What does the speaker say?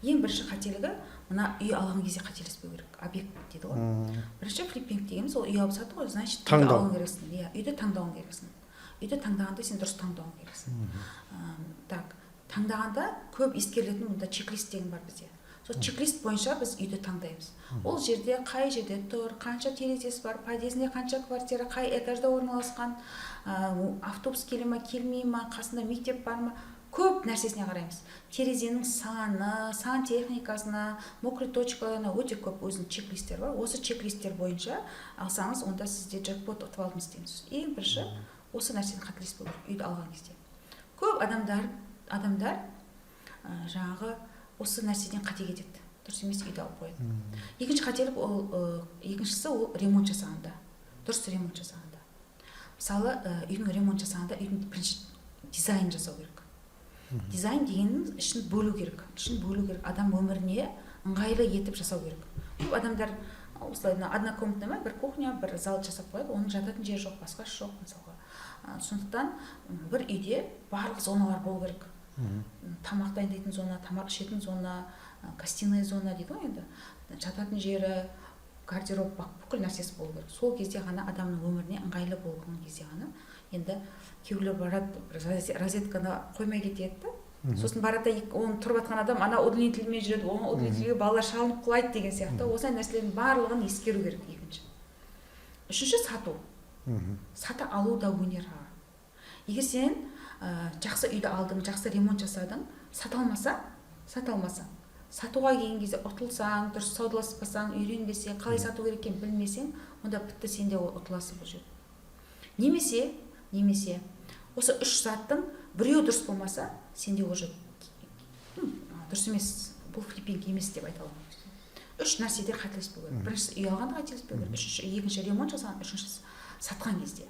Ең бірінші қателігі мына үй алған кезде қателеспеу керек. Объект дейді ғой. Бірінші флиппинг дегеніміз ол үй алып сату ғой, значит үйді алуың керексің. Иә, үйді таңдауың керексің. Үйді таңдағанда сен дұрыс таңдауың керексің. Так, таңдағанда көп ескерілетін мұнда чек-лист деген бар бізде. Сол чек-лист бойынша біз үйді таңдаймыз. Ол жерде қай жерде тұр, қанша терезесі бар, подъездінде қанша квартира, қай этажда орналасқан, автобус келе ма, келмей ма, қасында мектеп бар ма, көп нәрсесіне қараймыз. Терезенің саны, сантехникасына, мокрый точкаларына өте көп өзінің чек-листтер бар. Осы чек-листтер бойынша алсаңыз, онда сізде джекпот ұтып алдыңыз дейміз. Ең бірінші осы нәрсені қателеспеу керек үйді алған кезде. Көп адамдар жаңағы осы нәрседен қате кетеді. Дұрыс емес үйді алып қояды. Екінші қателік екіншісі ол ремонт жасағанда. Дұрыс ремонт жасағанда. Мысалы, үйдің ремонт жасағанда үйдің бірінші дизайн жасау керек. Дизайн дегеннің ішін бөлу керек. Адам өміріне ыңғайлы етіп жасау керек. Көп адамдар осылай однокомнатный ма, бір кухня, бір зал жасап қояды, оның жататын жері жоқ, басқасы жоқ мысалға. Сондықтан бір үйде барлық зоналар болу керек. Тамақ дайындайтын зона, тамақ ішетін зона, гостиная зона дейді ғой енді. Жататын жері, гардероб, бүкіл нәрсесі болу керек. Сол кезде ғана адамның өміріне ыңғайлы болған кезде ғана. Енді кейбіреулер барады, розетканы қоймай кетеді. Сосын барады, оны тұрып жатқан адам ана удлинительмен жүреді, оны удлинительге балалар шалынып құлайды деген сияқты. Осындай нәрселердің барлығын ескеру керек екінші. Үшінші сату. Сата алу да өнер. Егер сен жақсы үйді алдың, жақсы ремонт жасадың, сата алмасаң, сатуға келген кезде ұтылсаң, дұрыс саудаласпасаң, үйренбесең, қалай сату керек екенін білмесең, онда бітті, сенде ұтыласың бұл жерде. Немесе осы үш заттың біреуі дұрыс болмаса, сенде уже дұрыс емес, бұл флиппинг емес деп айта аламын. Үш нәрседе қателеспеу керек. Біріншісі үй алғанда қателеспеу керек, екінші ремонт жасаған, үшіншісі сатқан кезде.